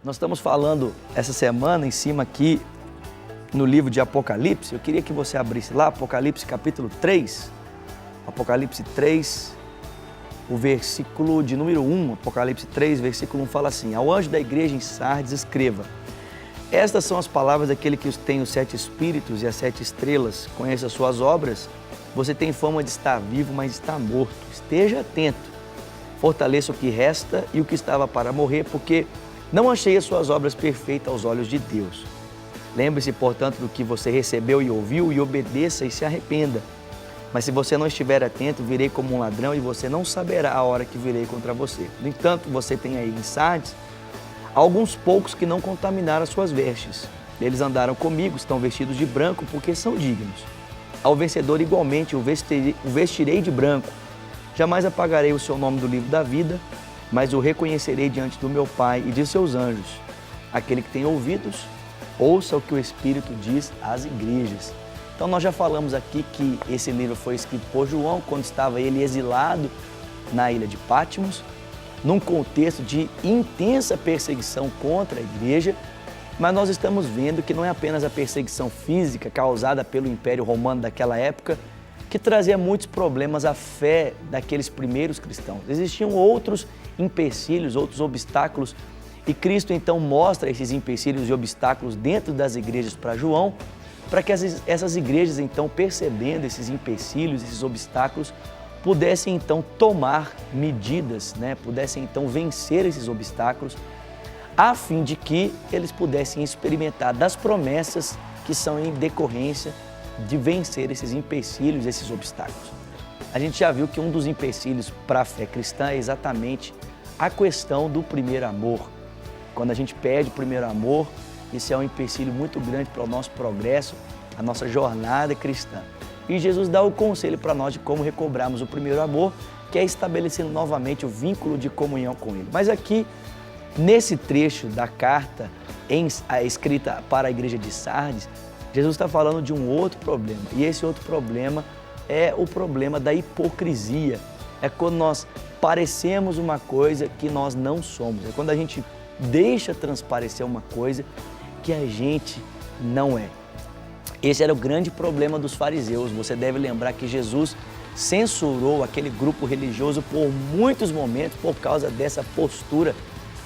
Nós estamos falando essa semana em cima aqui no livro de Apocalipse. Eu queria que você abrisse lá, Apocalipse capítulo 3. Apocalipse 3, o versículo de número 1, Apocalipse 3, versículo 1 fala assim: ao anjo da igreja em Sardes escreva: estas são as palavras daquele que tem os 7 espíritos e as 7 estrelas. Conheça as suas obras. Você tem fama de estar vivo, mas está morto. Esteja atento. Fortaleça o que resta e o que estava para morrer, porque não achei as suas obras perfeitas aos olhos de Deus. Lembre-se, portanto, do que você recebeu e ouviu, e obedeça e se arrependa. Mas se você não estiver atento, virei como um ladrão e você não saberá a hora que virei contra você. No entanto, você tem aí em Sardes alguns poucos que não contaminaram as suas vestes. Eles andaram comigo, estão vestidos de branco, porque são dignos. Ao vencedor igualmente o vestirei de branco. Jamais apagarei o seu nome do livro da vida, mas o reconhecerei diante do meu Pai e de seus anjos. Aquele que tem ouvidos, ouça o que o Espírito diz às igrejas. Então nós já falamos aqui que esse livro foi escrito por João quando estava ele exilado na ilha de Patmos, num contexto de intensa perseguição contra a igreja, mas nós estamos vendo que não é apenas a perseguição física causada pelo Império Romano daquela época que trazia muitos problemas à fé daqueles primeiros cristãos. Existiam outros empecilhos, outros obstáculos, e Cristo então mostra esses empecilhos e obstáculos dentro das igrejas para João, para que essas igrejas então, percebendo esses empecilhos, esses obstáculos, pudessem então tomar medidas, pudessem então vencer esses obstáculos, a fim de que eles pudessem experimentar das promessas que são em decorrência de vencer esses empecilhos, esses obstáculos. A gente já viu que um dos empecilhos para a fé cristã é exatamente a questão do primeiro amor. Quando a gente perde o primeiro amor, isso é um empecilho muito grande para o nosso progresso, a nossa jornada cristã. E Jesus dá o conselho para nós de como recobrarmos o primeiro amor, que é estabelecendo novamente o vínculo de comunhão com Ele. Mas aqui, nesse trecho da carta escrita para a igreja de Sardes, Jesus está falando de um outro problema. E esse outro problema é o problema da hipocrisia. É quando nós parecemos uma coisa que nós não somos. É quando a gente deixa transparecer uma coisa que a gente não é. Esse era o grande problema dos fariseus. Você deve lembrar que Jesus censurou aquele grupo religioso por muitos momentos por causa dessa postura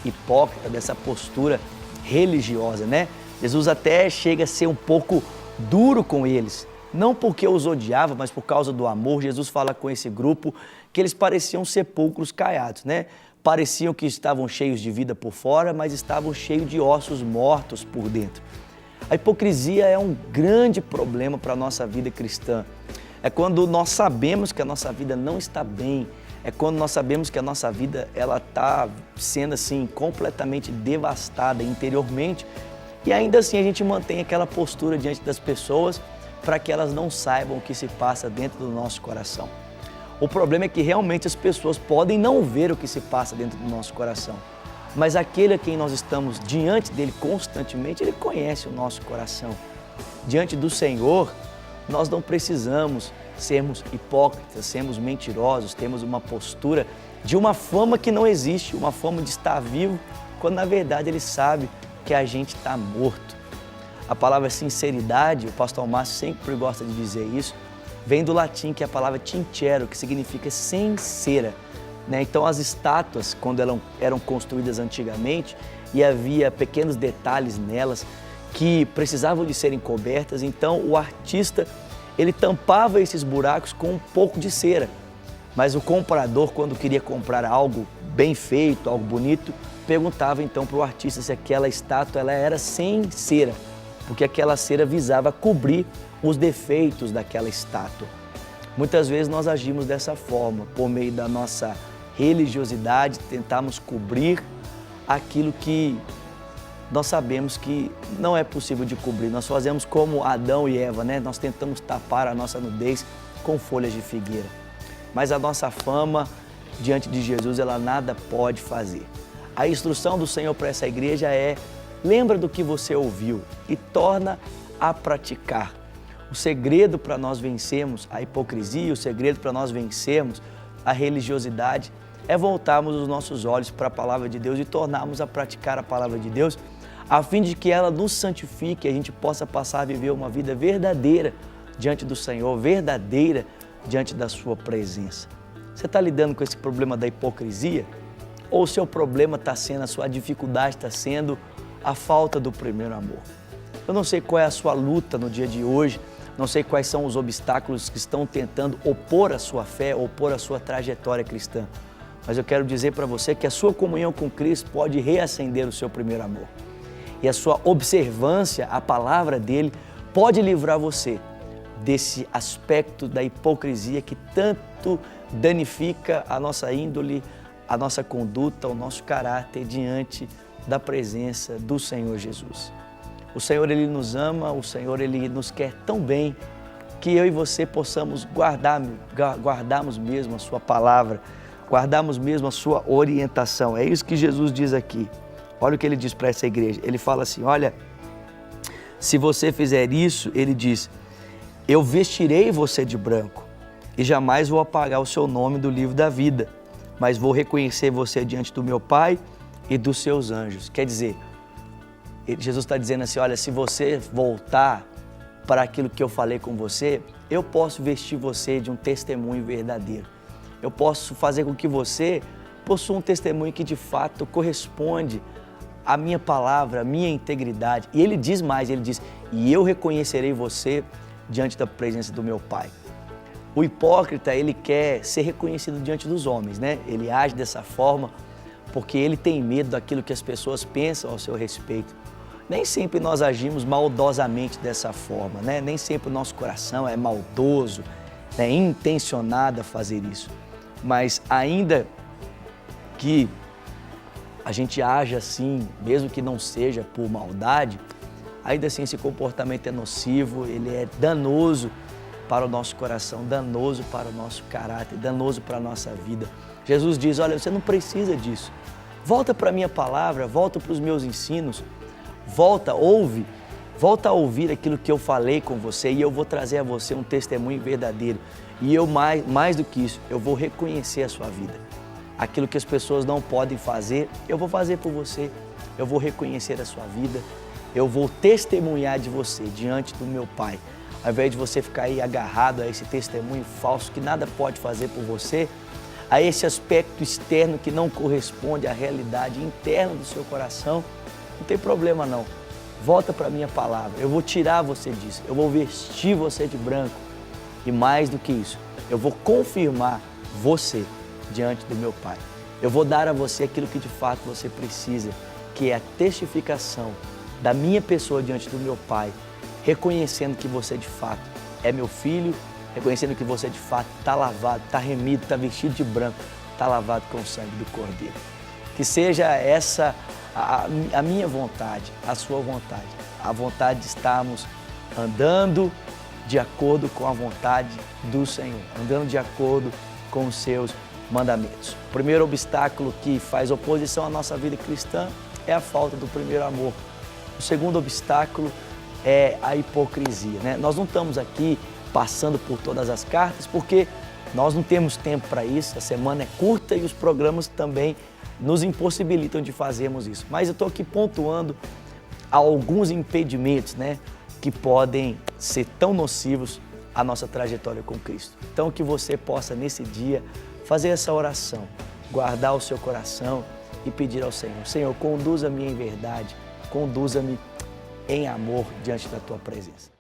hipócrita, dessa postura religiosa, Jesus até chega a ser um pouco duro com eles. Não porque os odiava, mas por causa do amor. Jesus fala com esse grupo que eles pareciam sepulcros caiados, Pareciam que estavam cheios de vida por fora, mas estavam cheios de ossos mortos por dentro. A hipocrisia é um grande problema para a nossa vida cristã. É quando nós sabemos que a nossa vida não está bem, é quando nós sabemos que a nossa vida está sendo assim completamente devastada interiormente e ainda assim a gente mantém aquela postura diante das pessoas para que elas não saibam o que se passa dentro do nosso coração. O problema é que realmente as pessoas podem não ver o que se passa dentro do nosso coração, mas aquele a quem nós estamos diante dele constantemente, ele conhece o nosso coração. Diante do Senhor, nós não precisamos sermos hipócritas, sermos mentirosos, termos uma postura de uma fama que não existe, uma fama de estar vivo, quando na verdade ele sabe que a gente está morto. A palavra sinceridade, o pastor Márcio sempre gosta de dizer isso, vem do latim, que é a palavra sincero, que significa sincera. Então as estátuas, quando eram construídas antigamente e havia pequenos detalhes nelas que precisavam de serem cobertas, então o artista ele tampava esses buracos com um pouco de cera. Mas o comprador, quando queria comprar algo bem feito, algo bonito, perguntava então para o artista se aquela estátua ela era sem cera, porque aquela cera visava cobrir os defeitos daquela estátua. Muitas vezes nós agimos dessa forma, por meio da nossa religiosidade, tentamos cobrir aquilo que nós sabemos que não é possível de cobrir. Nós fazemos como Adão e Eva, Nós tentamos tapar a nossa nudez com folhas de figueira. Mas a nossa fama diante de Jesus, ela nada pode fazer. A instrução do Senhor para essa igreja é: lembra do que você ouviu e torna a praticar. O segredo para nós vencermos a hipocrisia, o segredo para nós vencermos a religiosidade é voltarmos os nossos olhos para a palavra de Deus e tornarmos a praticar a palavra de Deus, a fim de que ela nos santifique e a gente possa passar a viver uma vida verdadeira diante do Senhor, verdadeira diante da sua presença. Você está lidando com esse problema da hipocrisia? Ou o seu problema está sendo, a sua dificuldade está sendo a falta do primeiro amor? Eu não sei qual é a sua luta no dia de hoje, não sei quais são os obstáculos que estão tentando opor a sua fé, opor a sua trajetória cristã. Mas eu quero dizer para você que a sua comunhão com Cristo pode reacender o seu primeiro amor. E a sua observância à palavra dele pode livrar você desse aspecto da hipocrisia que tanto danifica a nossa índole, a nossa conduta, o nosso caráter diante da presença do Senhor Jesus. O Senhor, Ele nos ama, o Senhor, Ele nos quer tão bem que eu e você possamos guardarmos mesmo a sua palavra, guardarmos mesmo a sua orientação. É isso que Jesus diz aqui. Olha o que Ele diz para essa igreja. Ele fala assim, olha, se você fizer isso, Ele diz, eu vestirei você de branco e jamais vou apagar o seu nome do livro da vida, mas vou reconhecer você diante do meu Pai e dos seus anjos. Quer dizer, Jesus está dizendo assim, olha, se você voltar para aquilo que eu falei com você, eu posso vestir você de um testemunho verdadeiro. Eu posso fazer com que você possua um testemunho que de fato corresponde à minha palavra, à minha integridade. E Ele diz mais, Ele diz, e eu reconhecerei você diante da presença do meu Pai. O hipócrita, ele quer ser reconhecido diante dos homens, né? Ele age dessa forma porque ele tem medo daquilo que as pessoas pensam ao seu respeito. Nem sempre nós agimos maldosamente dessa forma, né? Nem sempre o nosso coração é maldoso, é intencionado a fazer isso. Mas ainda que a gente age assim, mesmo que não seja por maldade, ainda assim esse comportamento é nocivo, ele é danoso para o nosso coração, danoso para o nosso caráter, danoso para a nossa vida. Jesus diz, olha, você não precisa disso. Volta para a minha palavra, volta para os meus ensinos, volta a ouvir aquilo que eu falei com você e eu vou trazer a você um testemunho verdadeiro. E eu, mais do que isso, eu vou reconhecer a sua vida. Aquilo que as pessoas não podem fazer, eu vou fazer por você. Eu vou reconhecer a sua vida, eu vou testemunhar de você diante do meu Pai. Ao invés de você ficar aí agarrado a esse testemunho falso que nada pode fazer por você, a esse aspecto externo que não corresponde à realidade interna do seu coração, não tem problema não. Volta para a minha palavra, eu vou tirar você disso, eu vou vestir você de branco e mais do que isso, eu vou confirmar você diante do meu Pai. Eu vou dar a você aquilo que de fato você precisa, que é a testificação da minha pessoa diante do meu Pai, reconhecendo que você de fato é meu filho, reconhecendo que você de fato está lavado, está remido, está vestido de branco, está lavado com o sangue do Cordeiro. Que seja essa a minha vontade, a sua vontade, a vontade de estarmos andando de acordo com a vontade do Senhor, andando de acordo com os seus mandamentos. O primeiro obstáculo que faz oposição à nossa vida cristã é a falta do primeiro amor. O segundo obstáculo é a hipocrisia, né? Nós não estamos aqui passando por todas as cartas porque nós não temos tempo para isso, a semana é curta e os programas também nos impossibilitam de fazermos isso. Mas eu estou aqui pontuando alguns impedimentos, né, que podem ser tão nocivos à nossa trajetória com Cristo. Então que você possa nesse dia fazer essa oração, guardar o seu coração e pedir ao Senhor, Senhor, conduza-me em verdade, conduza-me em amor diante da Tua presença.